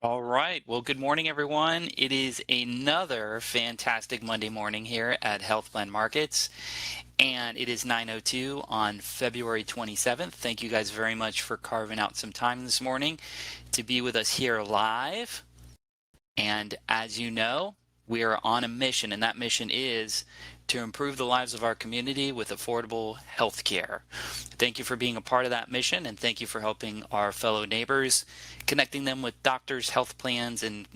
All right. Well, good morning, everyone. It is another fantastic Monday morning here at Health Plan Markets, and it is 9:02 on February 27th. Thank you guys very much for carving out some time this morning to be with us here live. And as you know, we are on a mission, and that mission is to improve the lives of our community with affordable health care. Thank you for being a part of that mission, and thank you for helping our fellow neighbors, connecting them with doctors, health plans, and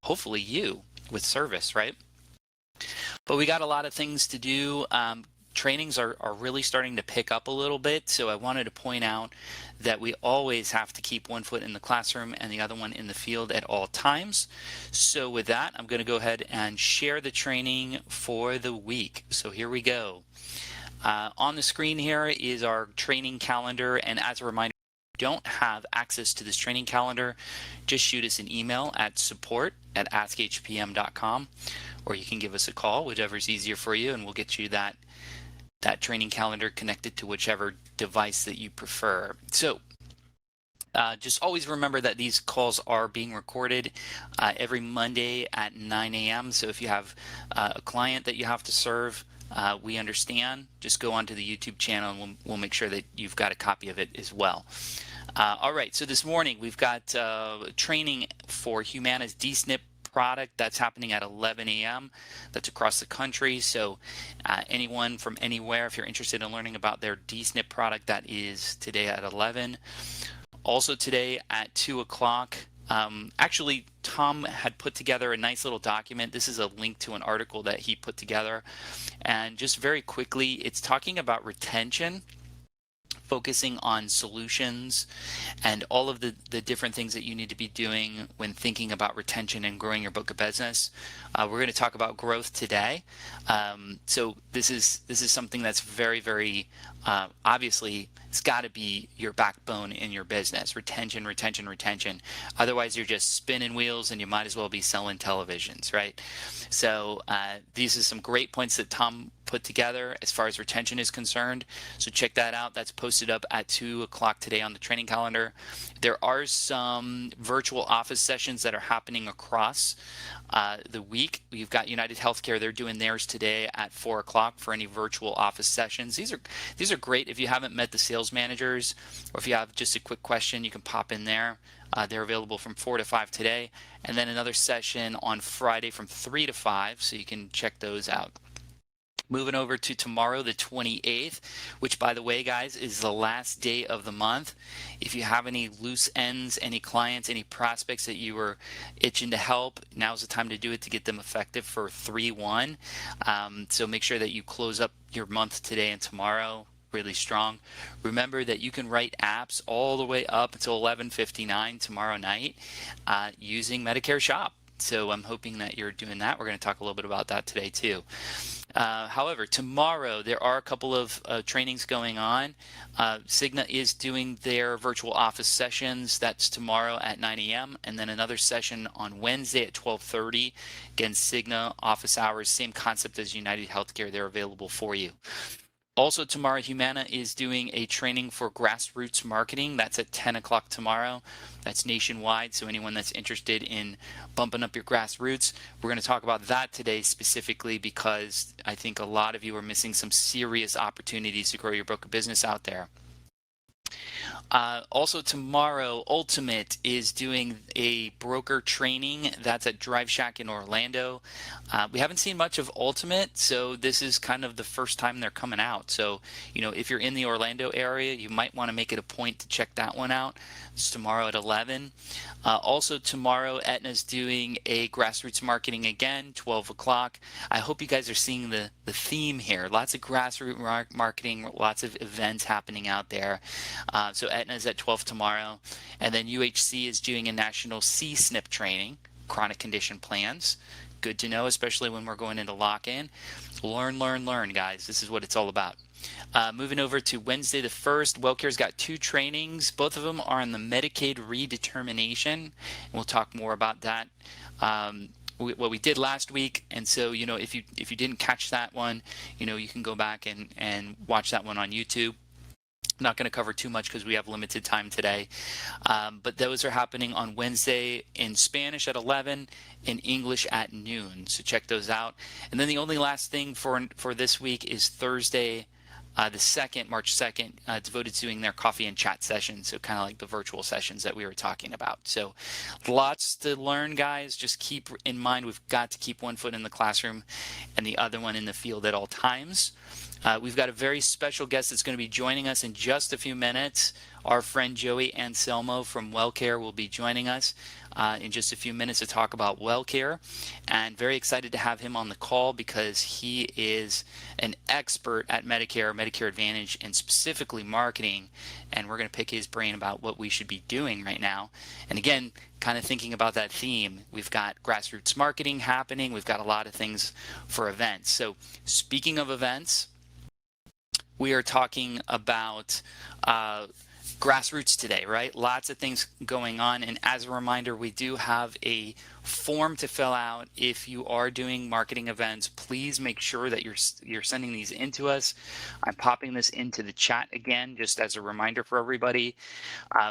hopefully you with service, right? But we got a lot of things to do. Trainings are really starting to pick up a little bit. So I wanted to point out that we always have to keep one foot in the classroom and the other one in the field at all times. So with that, I'm going to go ahead and share the training for the week. So here we go. On the screen here is our training calendar. And as a reminder, if you don't have access to this training calendar, just shoot us an email at support@askhpm.com, or you can give us a call, whichever's easier for you, and we'll get you that training calendar connected to whichever device that you prefer. So just always remember that these calls are being recorded every Monday at 9 a.m. So if you have a client that you have to serve, we understand. Just go onto the YouTube channel and we'll make sure that you've got a copy of it as well. All right, so this morning we've got training for Humana's DSNP product that's happening at 11 a.m. That's across the country. So anyone from anywhere, if you're interested in learning about their DSNP product, that is today at 11. Also today at 2 o'clock, actually Tom had put together a nice little document. This is a link to an article that he put together. And just very quickly, it's talking about retention, focusing on solutions and all of the different things that you need to be doing when thinking about retention and growing your book of business. We're going to talk about growth today. So this is something that's very, very obviously it's got to be your backbone in your business. Retention, retention, retention. Otherwise, you're just spinning wheels and you might as well be selling televisions, right? So these are some great points that Tom put together as far as retention is concerned. So check that out. That's posted up at 2 o'clock today on the training calendar. There are some virtual office sessions that are happening across the week. You've got United Healthcare. They're doing theirs today at 4 o'clock for any virtual office sessions. These are great. If you haven't met the sales managers, or if you have just a quick question, you can pop in there. They're available from 4 to 5 today, and then another session on Friday from 3 to 5, so you can check those out. Moving over to tomorrow, the 28th, which, by the way, guys, is the last day of the month. If you have any loose ends, any clients, any prospects that you were itching to help, now's the time to do it to get them effective for 3/1. So make sure that you close up your month today and tomorrow really strong. Remember that you can write apps all the way up until 11:59 tomorrow night using Medicare Shop. So I'm hoping that you're doing that. We're going to talk a little bit about that today too. However, tomorrow there are a couple of trainings going on. Cigna is doing their virtual office sessions. That's tomorrow at 9 a.m. and then another session on Wednesday at 12:30. Again, Cigna office hours, same concept as United Healthcare. They're available for you. Also tomorrow, Humana is doing a training for grassroots marketing. That's at 10 o'clock tomorrow. That's nationwide, so anyone that's interested in bumping up your grassroots, we're going to talk about that today specifically because I think a lot of you are missing some serious opportunities to grow your book of business out there. Also tomorrow, Ultimate is doing a broker training. That's at Drive Shack in Orlando. We haven't seen much of Ultimate, so this is kind of the first time they're coming out. So, if you're in the Orlando area, you might want to make it a point to check that one out. It's tomorrow at 11. Also tomorrow, Aetna's doing a grassroots marketing again, 12 o'clock. I hope you guys are seeing the theme here. Lots of grassroots marketing, lots of events happening out there. So Aetna's at 12 tomorrow. And then UHC is doing a national C-SNP training, chronic condition plans. Good to know, especially when we're going into lock-in. Learn, learn, learn, guys. This is what it's all about. Moving over to Wednesday the 1st, WellCare's got 2 trainings. Both of them are on the Medicaid redetermination. And we'll talk more about that. What we did last week, and so if you didn't catch that one, you can go back and watch that one on YouTube. Not going to cover too much because we have limited time today. But those are happening on Wednesday in Spanish at 11, in English at noon. So check those out. And then the only last thing for this week is Thursday, the 2nd, March 2nd, devoted to doing their coffee and chat sessions. So kind of like the virtual sessions that we were talking about. So lots to learn, guys. Just keep in mind, we've got to keep one foot in the classroom and the other one in the field at all times. We've got a very special guest that's going to be joining us in just a few minutes. Our friend Joey Anselmo from WellCare will be joining us in just a few minutes to talk about WellCare, and very excited to have him on the call because he is an expert at Medicare, Medicare Advantage, and specifically marketing, and we're going to pick his brain about what we should be doing right now. And again, kind of thinking about that theme, we've got grassroots marketing happening, we've got a lot of things for events. So speaking of events, we are talking about grassroots today, right? Lots of things going on. And as a reminder, we do have a form to fill out. If you are doing marketing events, please make sure that you're sending these in to us. I'm popping this into the chat again, just as a reminder for everybody.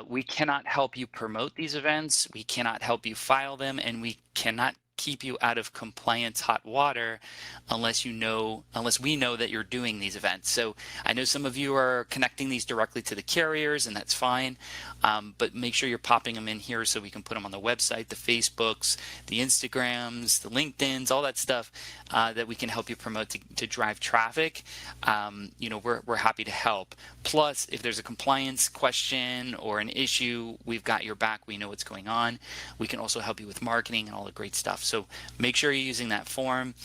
We cannot help you promote these events. We cannot help you file them, and we cannot keep you out of compliance hot water unless we know that you're doing these events. So I know some of you are connecting these directly to the carriers, and that's fine, but make sure you're popping them in here so we can put them on the website, the Facebooks, the Instagrams, the LinkedIns, all that stuff that we can help you promote to drive traffic. We're happy to help. Plus, if there's a compliance question or an issue, we've got your back. We know what's going on. We can also help you with marketing and all the great stuff. So make sure you're using that form.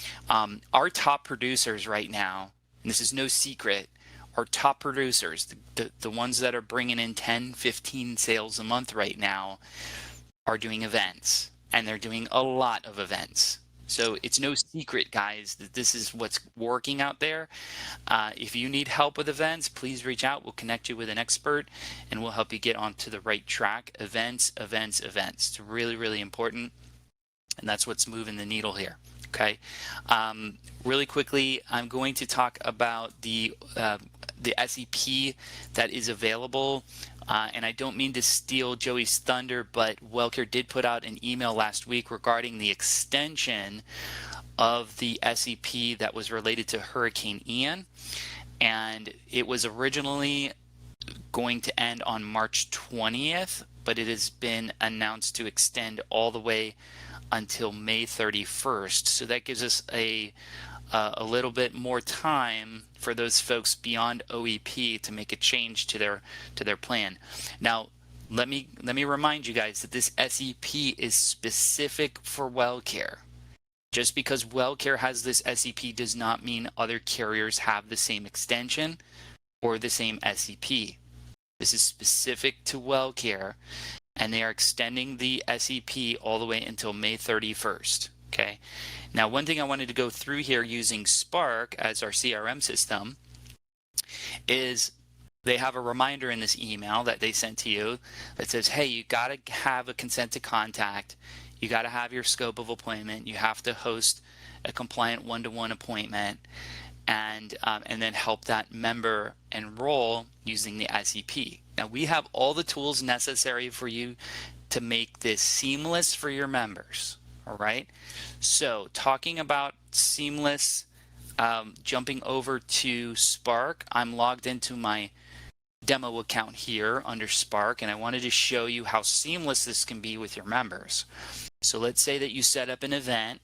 Our top producers right now, and this is no secret, our top producers, the ones that are bringing in 10, 15 sales a month right now, are doing events, and they're doing a lot of events. So it's no secret, guys, that this is what's working out there. If you need help with events, please reach out. We'll connect you with an expert, and we'll help you get onto the right track. Events, events, events. It's really, really important, and that's what's moving the needle here. Okay. Really quickly, I'm going to talk about the SEP that is available. And I don't mean to steal Joey's thunder, but WellCare did put out an email last week regarding the extension of the SEP that was related to Hurricane Ian. And it was originally going to end on March 20th, but it has been announced to extend all the way until May 31st. So that gives us a little bit more time for those folks beyond OEP to make a change to their plan. Now, let me remind you guys that this SEP is specific for WellCare. Just because WellCare has this SEP does not mean other carriers have the same extension or the same SEP. This is specific to WellCare, and they are extending the SEP all the way until May 31st. Okay. Now, one thing I wanted to go through here using Spark as our CRM system is they have a reminder in this email that they sent to you that says, hey, you got to have a consent to contact. You got to have your scope of appointment. You have to host a compliant one-to-one appointment, and then help that member enroll using the SEP. Now, we have all the tools necessary for you to make this seamless for your members. All right. So talking about seamless, jumping over to Spark, I'm logged into my demo account here under Spark, and I wanted to show you how seamless this can be with your members. So let's say that you set up an event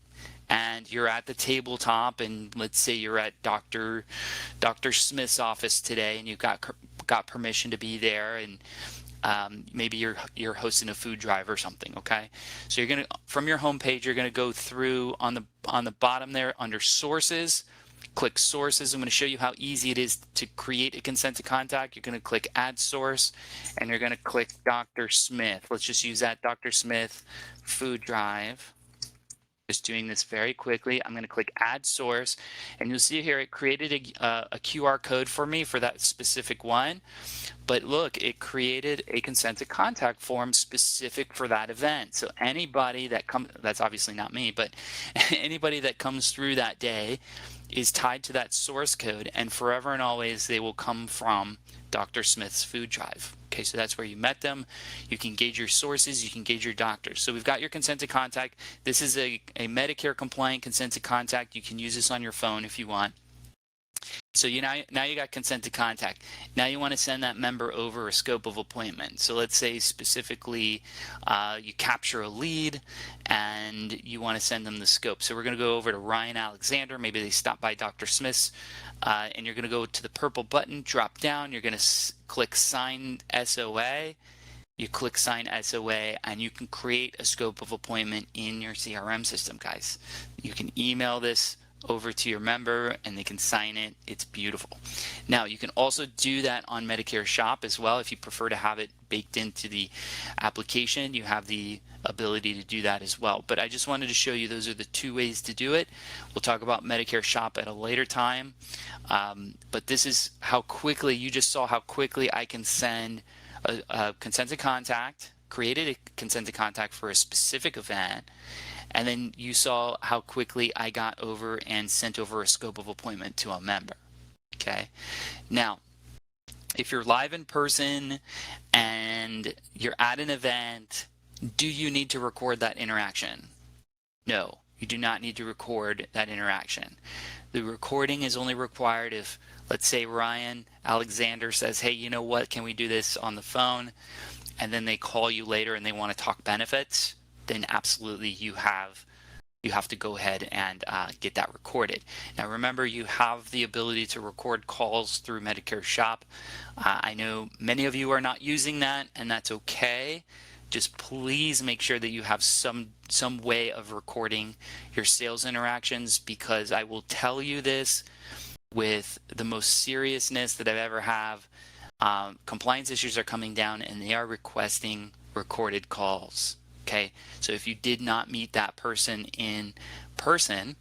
and you're at the tabletop, and let's say you're at Dr. Smith's office today, and you've got permission to be there, and maybe you're hosting a food drive or something. Okay, so you're gonna, from your home page, you're gonna go through on the bottom there under sources, click sources. I'm going to show you how easy it is to create a consent to contact. You're going to click add source, and you're going to click Dr. Smith. Let's just use that, Dr. Smith food drive. Just doing this very quickly. I'm going to click add source, and you'll see here it created a QR code for me for that specific one. But look, it created a consented contact form specific for that event. So anybody that comes, that's obviously not me, but anybody that comes through that day is tied to that source code, and forever and always they will come from Dr. Smith's food drive. Okay, so that's where you met them. You can gauge your sources, you can gauge your doctors. So we've got your consented contact. This is a Medicare compliant consented contact. You can use this on your phone if you want. So now you got consent to contact. Now you want to send that member over a scope of appointment. So let's say specifically you capture a lead and you want to send them the scope. So we're going to go over to Ryan Alexander. Maybe they stopped by Dr. Smith's, and you're going to go to the purple button, drop down. You're going to click Sign SOA. You click Sign SOA, and you can create a scope of appointment in your CRM system, guys. You can email this over to your member and they can sign it. It's beautiful. Now you can also do that on Medicare Shop as well. If you prefer to have it baked into the application, you have the ability to do that as well. But I just wanted to show you those are the two ways to do it. We'll talk about Medicare Shop at a later time. But this is how quickly, you just saw how quickly I can send a consented contact, created a consented contact for a specific event, and then you saw how quickly I got over and sent over a scope of appointment to a member. Okay. Now, if you're live in person and you're at an event, do you need to record that interaction? No, you do not need to record that interaction. The recording is only required if, let's say, Ryan Alexander says, hey, you know what, can we do this on the phone? And then they call you later and they want to talk benefits. Then absolutely you have to go ahead and get that recorded. Now remember, you have the ability to record calls through Medicare Shop. I know many of you are not using that, and that's okay. Just please make sure that you have some way of recording your sales interactions, because I will tell you this with the most seriousness that I've ever have. Compliance issues are coming down and they are requesting recorded calls. Okay, so if you did not meet that person in person,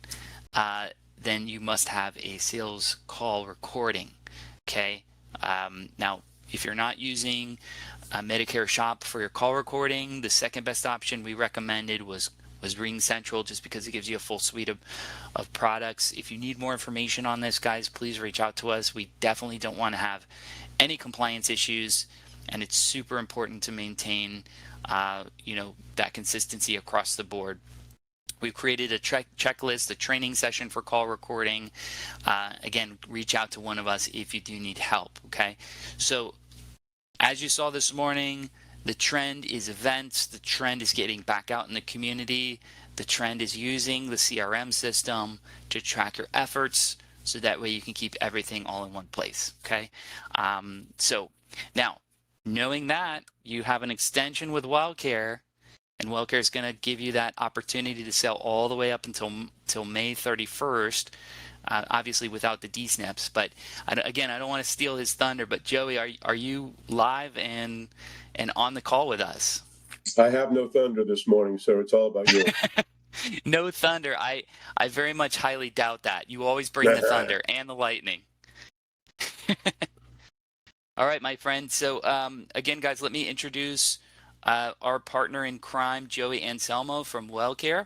then you must have a sales call recording. Okay, now if you're not using Medicare Shop for your call recording, the second best option we recommended was Ring Central, just because it gives you a full suite of products. If you need more information on this, guys, please reach out to us. We definitely don't want to have any compliance issues, and it's super important to maintain that consistency across the board. We've created a checklist, a training session for call recording. Again, reach out to one of us if you do need help, okay? So as you saw this morning, the trend is events. The trend is getting back out in the community. The trend is using the CRM system to track your efforts, so that way you can keep everything all in one place, okay? So now, knowing that, you have an extension with WellCare, and WellCare is going to give you that opportunity to sell all the way up until May 31st, obviously without the DSNPs. But again, I don't want to steal his thunder, but Joey, are you live and on the call with us? I have no thunder this morning, so it's all about you. No thunder. I very much highly doubt that. You always bring the thunder and the lightning. All right, my friend. So again, guys, let me introduce our partner in crime, Joey Anselmo from WellCare,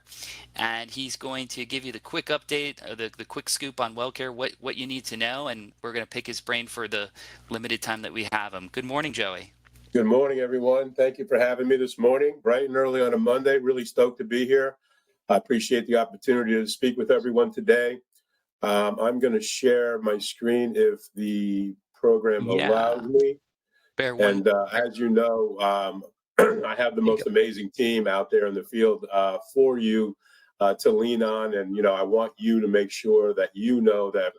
and he's going to give you the quick update, the quick scoop on WellCare, what you need to know, and we're going to pick his brain for the limited time that we have him. Good morning, Joey. Good morning, everyone. Thank you for having me this morning, bright and early on a Monday. Really stoked to be here. I appreciate the opportunity to speak with everyone today. I'm going to share my screen if the program allows me. And as you know, I have the most amazing team out there in the field for you to lean on. And, I want you to make sure that you know that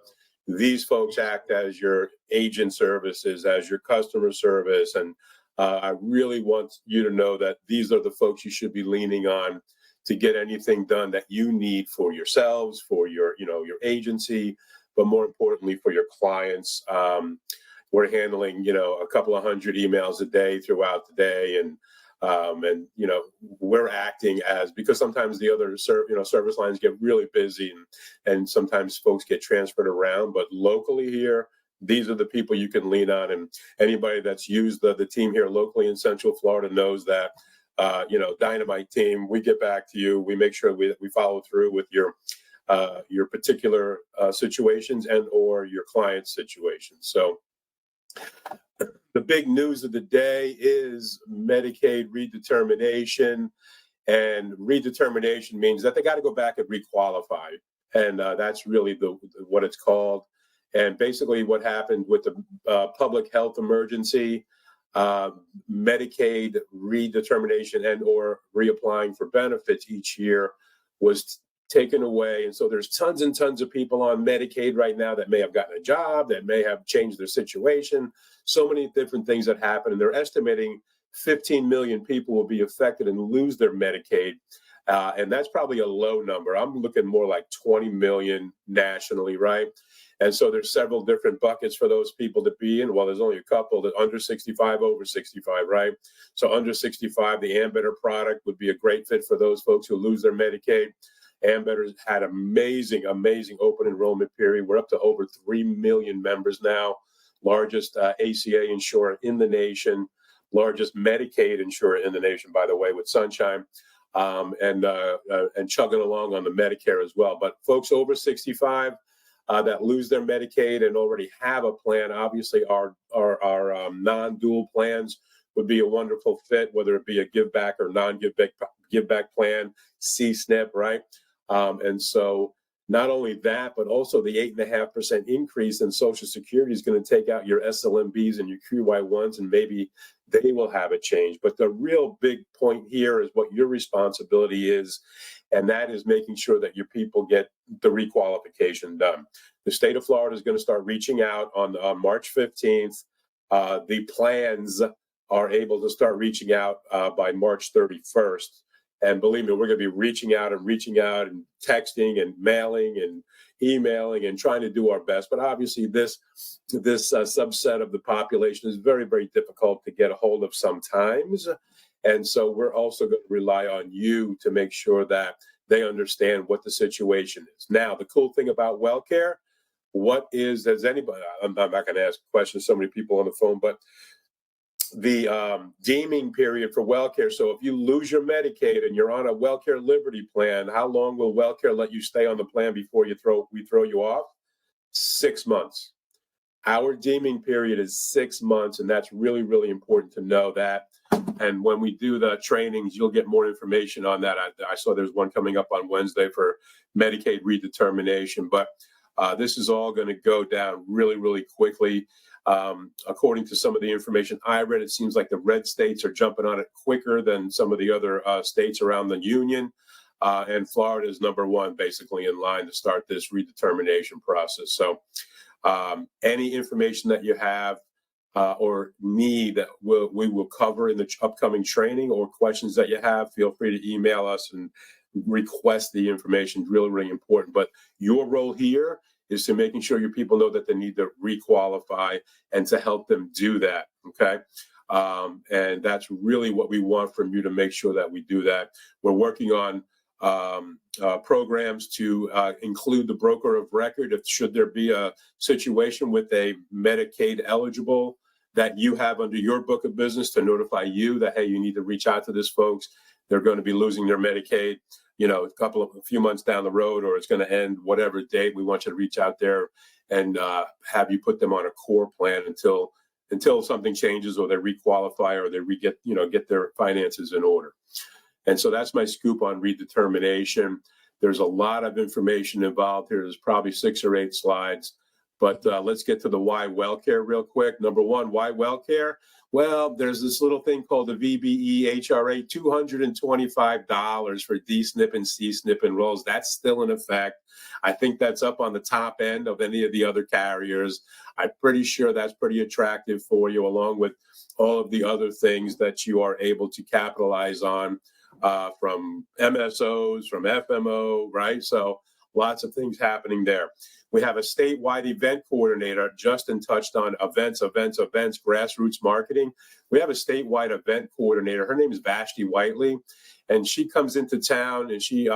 these folks act as your agent services, as your customer service. And I really want you to know that these are the folks you should be leaning on to get anything done that you need for yourselves, for your agency, but more importantly for your clients. We're handling, a couple of hundred emails a day throughout the day, and And, we're acting as, because sometimes the other, service lines get really busy and sometimes folks get transferred around. But locally here, these are the people you can lean on. And anybody that's used the team here locally in Central Florida knows that, dynamite team, we get back to you. We make sure we follow through with your particular situations and or your client situations. So the big news of the day is Medicaid redetermination. And redetermination means that they got to go back and requalify. And that's really what it's called. And basically what happened with the public health emergency, Medicaid redetermination and or reapplying for benefits each year was taken away. And so there's tons and tons of people on Medicaid right now that may have gotten a job, that may have changed their situation. So many different things that happen. And they're estimating 15 million people will be affected and lose their Medicaid. And that's probably a low number. I'm looking more like 20 million nationally, right? And so there's several different buckets for those people to be in. Well, there's only a couple that under 65, over 65, right? So under 65, the Ambetter product would be a great fit for those folks who lose their Medicaid. Ambetter's had amazing open enrollment period. We're up to over 3 million members now, largest ACA insurer in the nation, largest Medicaid insurer in the nation, by the way, with Sunshine, and chugging along on the Medicare as well. But folks over 65 that lose their Medicaid and already have a plan, obviously our non-dual plans would be a wonderful fit, whether it be a give back or non-give back plan, C-SNP, right? And so not only that, but also the 8.5% increase in Social Security is going to take out your SLMBs and your QY1s, and maybe they will have a change. But the real big point here is what your responsibility is, and that is making sure that your people get the requalification done. The state of Florida is going to start reaching out on March 15th. The plans are able to start reaching out by March 31st. And believe me, we're going to be reaching out and texting and mailing and emailing and trying to do our best. But obviously, this subset of the population is very, very difficult to get a hold of sometimes. And so we're also going to rely on you to make sure that they understand what the situation is. Now, the cool thing about WellCare, does anybody, I'm not going to ask questions, so many people on the phone, but the deeming period for WellCare. So if you lose your Medicaid and you're on a WellCare Liberty plan, how long will WellCare let you stay on the plan before we throw you off? 6 months. Our deeming period is 6 months, and that's really, really important to know that. And when we do the trainings, you'll get more information on that. I saw there's one coming up on Wednesday for Medicaid redetermination, but this is all going to go down really, really quickly. According to some of the information I read, it seems like the red states are jumping on it quicker than some of the other states around the union. And Florida is number one, basically in line to start this redetermination process. So any information that you have or need that we will cover in the upcoming training, or questions that you have, feel free to email us and request the information. Really, really important. But your role here is to making sure your people know that they need to requalify and to help them do that, okay? And that's really what we want from you, to make sure that we do that. We're working on programs to include the broker of record should there be a situation with a Medicaid eligible that you have under your book of business, to notify you that, hey, you need to reach out to this folks. They're going to be losing their Medicaid, a few months down the road, or it's going to end whatever date. We want you to reach out there and have you put them on a core plan until something changes, or they requalify, or they get their finances in order. And so that's my scoop on redetermination. There's a lot of information involved here. There's probably 6 or 8 slides, but let's get to the why WellCare real quick. Number one, why WellCare? Well, there's this little thing called the VBE HRA, $225 for D-SNP and C-SNP enrolls. That's still in effect. I think that's up on the top end of any of the other carriers. I'm pretty sure that's pretty attractive for you, along with all of the other things that you are able to capitalize on from MSOs, from FMO, right? So Lots of things happening there. We have a statewide event coordinator. Justin touched on events, grassroots marketing. We have a statewide event coordinator. Her name is Vashti Whiteley, and she comes into town and she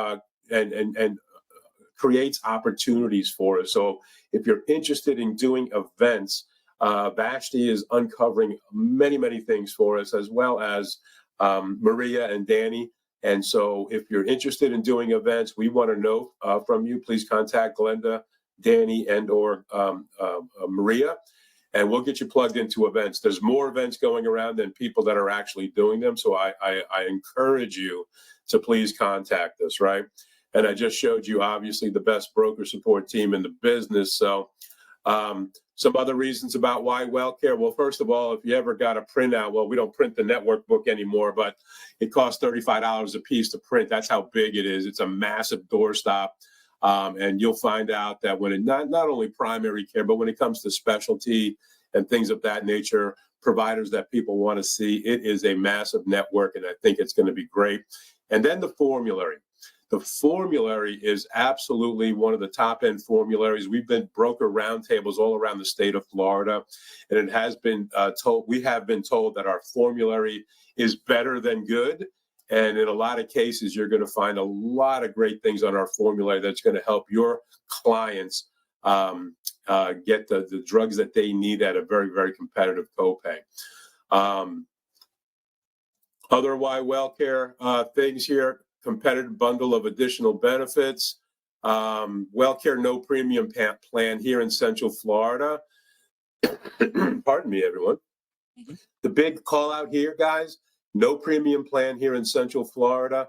and creates opportunities for us. So if you're interested in doing events, Vashti is uncovering many things for us, as well as Maria and Danny. And so if you're interested in doing events, we want to know from you. Please contact Glenda, Danny, and or Maria, and we'll get you plugged into events. There's more events going around than people that are actually doing them. So I encourage you to please contact us, right? And I just showed you, obviously, the best broker support team in the business. So some other reasons about why WellCare. Well, first of all, if you ever got a printout, well, we don't print the network book anymore, but it costs $35 a piece to print. That's how big it is. It's a massive doorstop. And you'll find out that when it not only primary care, but when it comes to specialty and things of that nature, providers that people want to see, it is a massive network, and I think it's going to be great. And then the formulary. The formulary is absolutely one of the top-end formularies. We've been broker roundtables all around the state of Florida, and it has been we have been told that our formulary is better than good. And in a lot of cases, you're going to find a lot of great things on our formulary that's going to help your clients get the drugs that they need at a very competitive copay. Other WellCare things here: competitive bundle of additional benefits. WellCare no premium plan here in Central Florida. Pardon me, everyone. Mm-hmm. The big call out here, guys: no premium plan here in Central Florida.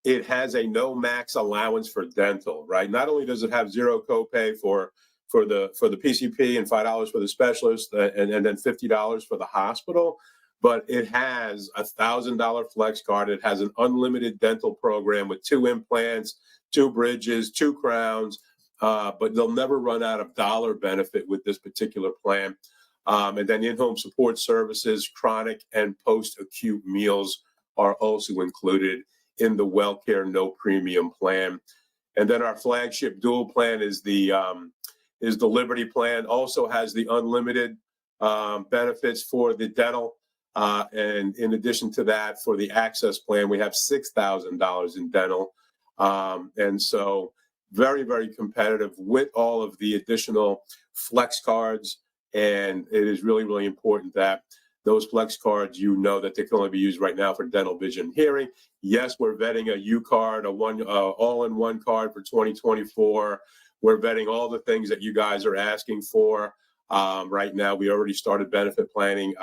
It has a no max allowance for dental, right? Not only does it have zero copay for the PCP and $5 for the specialist and then $50 for the hospital, but it has a $1,000 flex card. It has an unlimited dental program with 2 implants, 2 bridges, 2 crowns, but they'll never run out of dollar benefit with this particular plan. And then in-home support services, chronic and post-acute meals are also included in the WellCare no premium plan. And then our flagship dual plan is the Liberty plan. Also has the unlimited benefits for the dental. And in addition to that, for the access plan, we have $6,000 in dental. And so very competitive with all of the additional flex cards. And it is really important that those flex cards, that they can only be used right now for dental, vision, hearing. Yes, we're vetting a U card, all-in-one card for 2024. We're vetting all the things that you guys are asking for. Right now, we already started benefit planning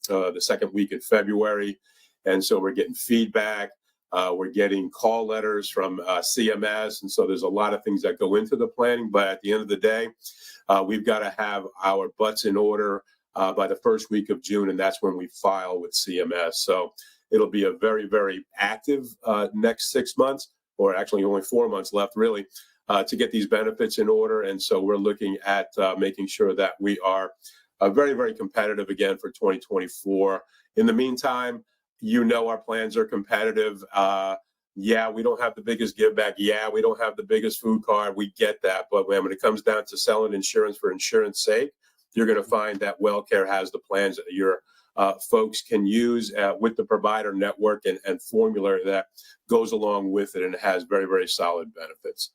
the second week in February. And so we're getting feedback. We're getting call letters from CMS. And so there's a lot of things that go into the planning. But at the end of the day, we've got to have our butts in order by the first week of June. And that's when we file with CMS. So it'll be a very active next 6 months, or actually only 4 months left, really, to get these benefits in order. And so we're looking at making sure that we are very competitive again for 2024. In the meantime, our plans are competitive. Yeah, we don't have the biggest give back. Yeah, we don't have the biggest food card. We get that. But when it comes down to selling insurance for insurance sake, you're going to find that WellCare has the plans that your folks can use with the provider network and formula that goes along with it, and it has very solid benefits.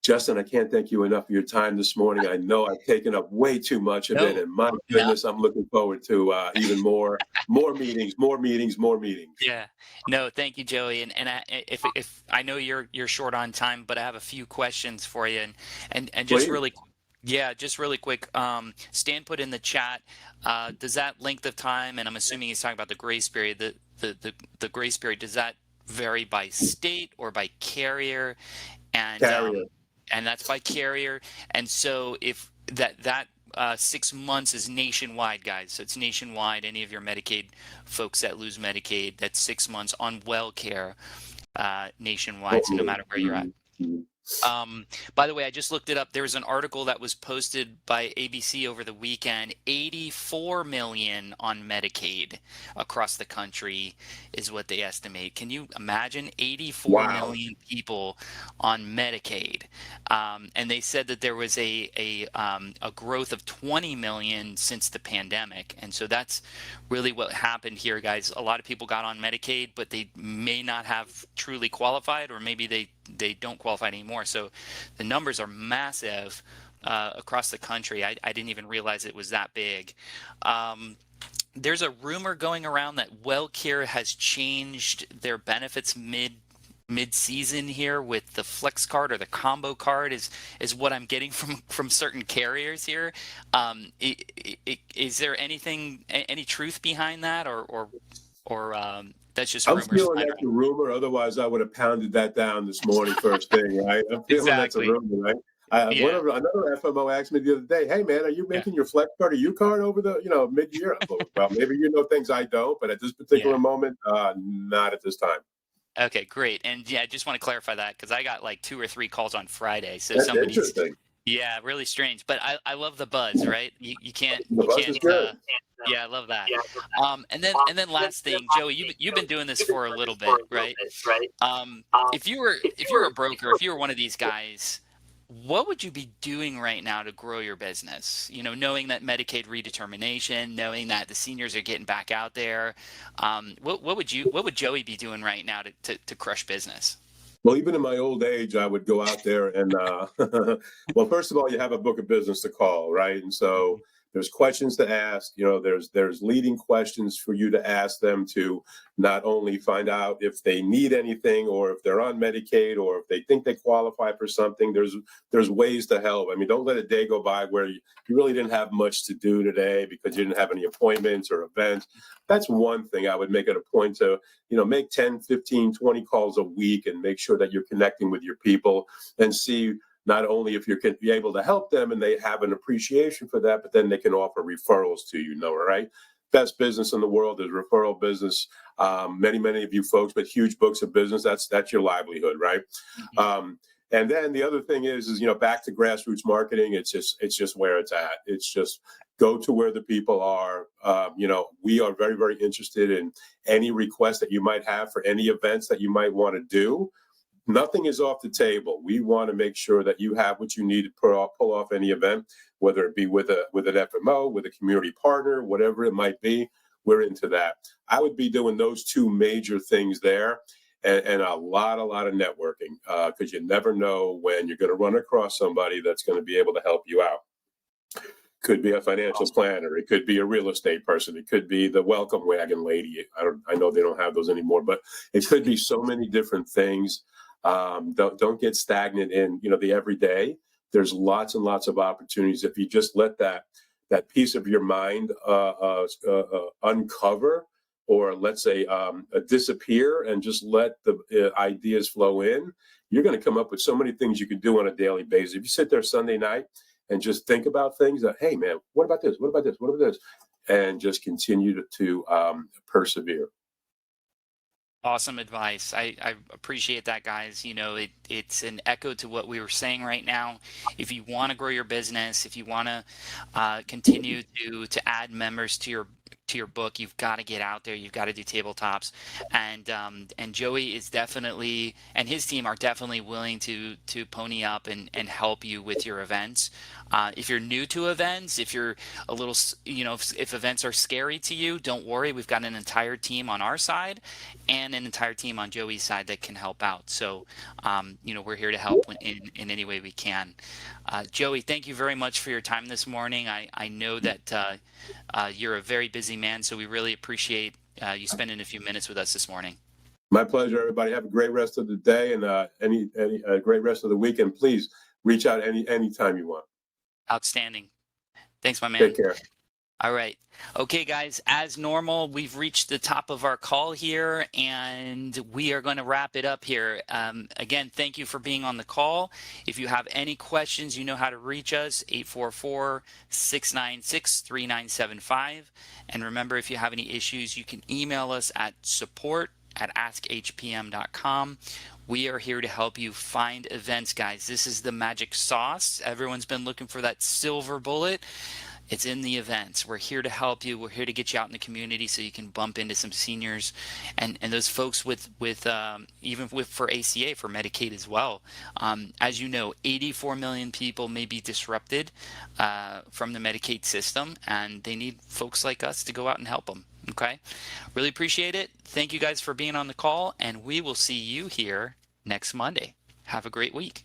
Justin, I can't thank you enough for your time this morning. I know I've taken up way too much of it, and my goodness, I'm looking forward to even more meetings. Yeah, no, thank you, Joey. And if I know you're short on time, but I have a few questions for you, and just Please. really quick. Stan put in the chat. Does that length of time, and I'm assuming he's talking about the grace period. The grace period, does that vary by state or by carrier? And Carrier. And that's by carrier. And so if that 6 months is nationwide, guys. So it's nationwide. Any of your Medicaid folks that lose Medicaid, that's 6 months on WellCare nationwide. So no matter where you're at. By the way, I just looked it up. There was an article that was posted by ABC over the weekend. 84 million on Medicaid across the country is what they estimate. Can you imagine 84 Wow. million people on Medicaid? And they said that there was a growth of 20 million since the pandemic. And so that's really what happened here, guys. A lot of people got on Medicaid, but they may not have truly qualified, or maybe they don't qualify anymore. So the numbers are massive across the country. I didn't even realize it was that big. There's a rumor going around that WellCare has changed their benefits mid-season here with the flex card, or the combo card is what I'm getting from certain carriers here. Is there any truth behind that, or that's just I'm rumors feeling flying that's a around? rumor. Otherwise, I would have pounded that down this morning first thing, right? I'm feeling that's a Exactly. rumor, right? Yeah. Another FMO asked me the other day, "Hey, man, are you Yeah. making your flex card or U card over the mid-year?" Well, maybe you know things I don't, but at this particular Yeah. moment, not at this time. Okay, great. And yeah, I just want to clarify that because I got like 2 or 3 calls on Friday. So That's somebody's, interesting. yeah, really strange. But I love the buzz, right? You can't The you buzz is can't good. yeah, I love that. And then last thing, Joey, you've been doing this for a little bit, right? If you were a broker, if you were one of these guys, what would you be doing right now to grow your business? Knowing that Medicaid redetermination, knowing that the seniors are getting back out there, what would Joey be doing right now to crush business? Well, even in my old age, I would go out there and, well, first of all, you have a book of business to call, right? And so Mhm. there's questions to ask. There's leading questions for you to ask them to not only find out if they need anything, or if they're on Medicaid, or if they think they qualify for something. There's ways to help. I mean, don't let a day go by where you really didn't have much to do today because you didn't have any appointments or events. That's one thing I would make it a point to make 10, 15, 20 calls a week and make sure that you're connecting with your people and see not only if you're going to be able to help them and they have an appreciation for that, but then they can offer referrals to right? Best business in the world is referral business. Many of you folks with huge books of business, that's your livelihood, right? Mhm. And then the other thing is back to grassroots marketing. It's just where it's at. It's just go to where the people are. We are very, very interested in any requests that you might have for any events that you might want to do. Nothing is off the table. We want to make sure that you have what you need to pull off any event, whether it be with an FMO, with a community partner, whatever it might be. We're into that. I would be doing those two major things there, and a lot of networking, because you never know when you're going to run across somebody that's going to be able to help you out. Could be a financial Awesome. planner. It could be a real estate person. It could be the welcome wagon lady. I know they don't have those anymore, but it could be so many different things. Don't get stagnant in the everyday. There's lots and lots of opportunities if you just let that piece of your mind uncover, or let's say disappear, and just let the ideas flow in. You're going to come up with so many things you can do on a daily basis. If you sit there Sunday night and just think about things that, hey man, what about this? What about this? What about this? And just continue to persevere. Awesome advice. I appreciate that, guys. It's an echo to what we were saying right now. If you want to grow your business, if you want to continue to add members to your book, you've got to get out there. You've got to do tabletops, and Joey is definitely, and his team are definitely willing to pony up and help you with your events. If you're new to events, if you're a little, if events are scary to you, don't worry. We've got an entire team on our side and an entire team on Joey's side that can help out. So, we're here to help in any way we can. Joey, thank you very much for your time this morning. I know that you're a very busy man, so we really appreciate you spending a few minutes with us this morning. My pleasure, everybody. Have a great rest of the day, and any great rest of the weekend. Please reach out anytime you want. Outstanding. Thanks, my Take man. care. All right. Okay, guys, as normal, we've reached the top of our call here, and we are going to wrap it up here. Again, thank you for being on the call. If you have any questions, you know how to reach us, 844-696-3975. And remember, if you have any issues, you can email us at support at askhpm.com. We are here to help you find events, guys. This is the magic sauce. Everyone's been looking for that silver bullet. It's in the events. We're here to help you. We're here to get you out in the community so you can bump into some seniors and those folks with even with for ACA, for Medicaid as well. As you know, 84 million people may be disrupted from the Medicaid system, and they need folks like us to go out and help them. Okay, really appreciate it. Thank you guys for being on the call, and we will see you here next Monday. Have a great week.